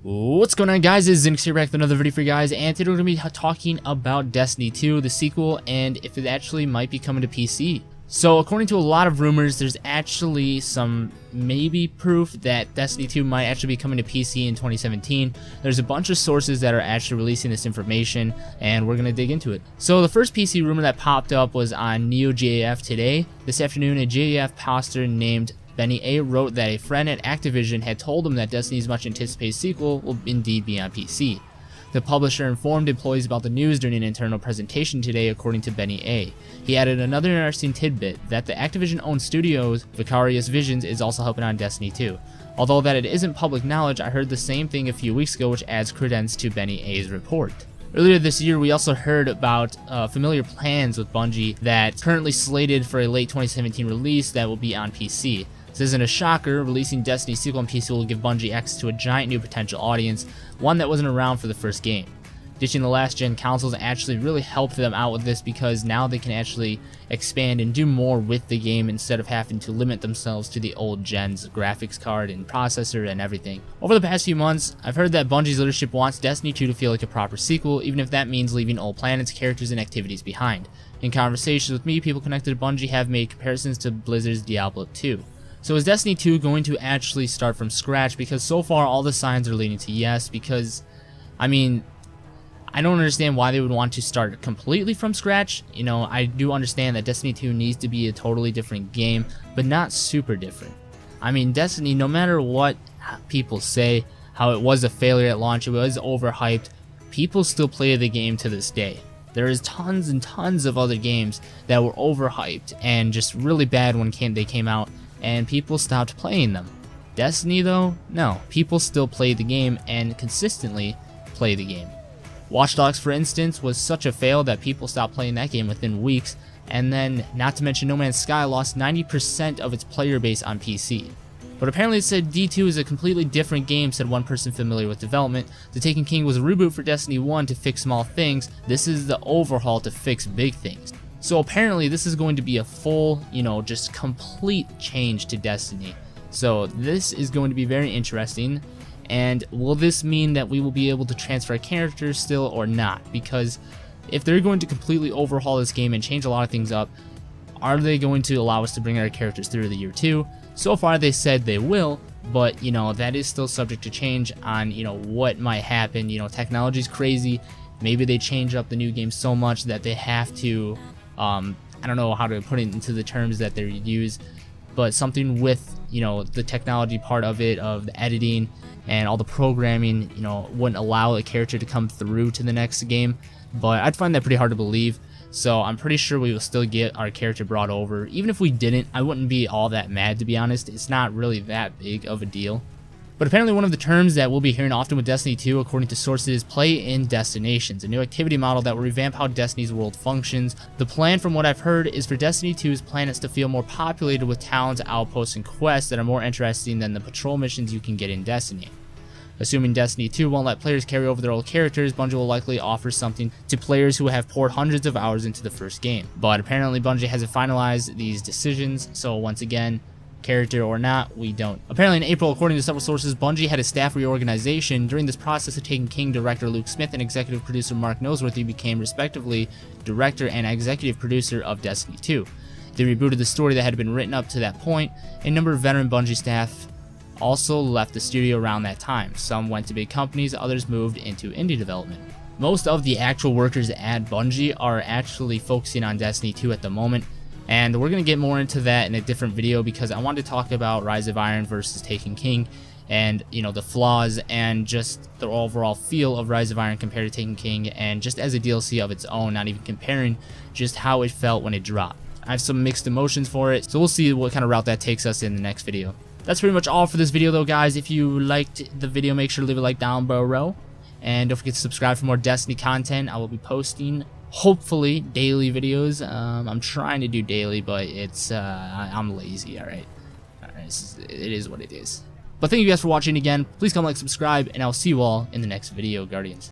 What's going on, guys? It's Zinux here back with another video for you guys, and today we're going to be talking about Destiny 2, the sequel, and if it actually might be coming to PC. So according to a lot of rumors, there's actually some maybe proof that Destiny 2 might actually be coming to PC in 2017. There's a bunch of sources that are actually releasing this information, and we're going to dig into it. So the first PC rumor that popped up was on NeoGAF today. This afternoon, a GAF poster named Benny A wrote that a friend at Activision had told him that Destiny's much anticipated sequel will indeed be on PC. The publisher informed employees about the news during an internal presentation today, according to Benny A. He added another interesting tidbit, that the Activision-owned studio's Vicarious Visions is also helping on Destiny 2. Although that it isn't public knowledge, I heard the same thing a few weeks ago, which adds credence to Benny A's report. Earlier this year, we also heard about familiar plans with Bungie that currently slated for a late 2017 release that will be on PC. This isn't a shocker. Releasing Destiny sequel on PC will give Bungie access to a giant new potential audience, one that wasn't around for the first game. Ditching the last gen consoles actually really helped them out with this, because now they can actually expand and do more with the game instead of having to limit themselves to the old gen's graphics card and processor and everything. Over the past few months, I've heard that Bungie's leadership wants Destiny 2 to feel like a proper sequel, even if that means leaving old planets, characters, and activities behind. In conversations with me, people connected to Bungie have made comparisons to Blizzard's Diablo 2. So is Destiny 2 going to actually start from scratch? Because so far all the signs are leading to yes, because, I mean, I don't understand why they would want to start completely from scratch. You know, I do understand that Destiny 2 needs to be a totally different game, but not super different. I mean, Destiny, no matter what people say, how it was a failure at launch, it was overhyped, people still play the game to this day. There is tons and tons of other games that were overhyped and just really bad when they came out, and people stopped playing them. Destiny, though, no. People still play the game and consistently play the game. Watch Dogs, for instance, was such a fail that people stopped playing that game within weeks, and then, not to mention, No Man's Sky lost 90% of its player base on PC. But apparently it said D2 is a completely different game, said one person familiar with development. The Taken King was a reboot for Destiny 1 to fix small things. This is the overhaul to fix big things. So apparently this is going to be a full, just complete change to Destiny. So this is going to be very interesting. And will this mean that we will be able to transfer characters still or not? Because if they're going to completely overhaul this game and change a lot of things up, are they going to allow us to bring our characters through the year 2? So far they said they will, but that is still subject to change on what might happen. Technology's crazy. Maybe they change up the new game so much that they have to I don't know how to put it into the terms that they use, but something with the technology part of it, of the editing and all the programming, wouldn't allow a character to come through to the next game. But I'd find that pretty hard to believe. So I'm pretty sure we will still get our character brought over. Even if we didn't, I wouldn't be all that mad, to be honest. It's not really that big of a deal. But apparently one of the terms that we'll be hearing often with Destiny 2, according to sources, is play in destinations, a new activity model that will revamp how Destiny's world functions. The plan, from what I've heard, is for Destiny 2's planets to feel more populated with towns, outposts, and quests that are more interesting than the patrol missions you can get in Destiny. Assuming Destiny 2 won't let players carry over their old characters, Bungie will likely offer something to players who have poured hundreds of hours into the first game. But apparently Bungie hasn't finalized these decisions, so once again, character or not, we don't. Apparently in April, according to several sources, Bungie had a staff reorganization. During this process of Taken King, director Luke Smith and executive producer Mark Noseworthy became respectively director and executive producer of Destiny 2. They rebooted the story that had been written up to that point. A number of veteran Bungie staff also left the studio around that time. Some went to big companies, others moved into indie development. Most of the actual workers at Bungie are actually focusing on Destiny 2 at the moment, and we're going to get more into that in a different video, because I want to talk about Rise of Iron versus Taken King, and the flaws and just the overall feel of Rise of Iron compared to Taken King, and just as a DLC of its own, not even comparing, just how it felt when it dropped. I have some mixed emotions for it, so we'll see what kind of route that takes us in the next video. That's pretty much all for this video though, guys. If you liked the video, make sure to leave a like down below, and don't forget to subscribe for more Destiny content. I will be posting hopefully daily videos. I'm trying to do daily, but I'm lazy. All right, it is what it is. But thank you guys for watching again. Please comment, like, subscribe, and I'll see you all in the next video, Guardians.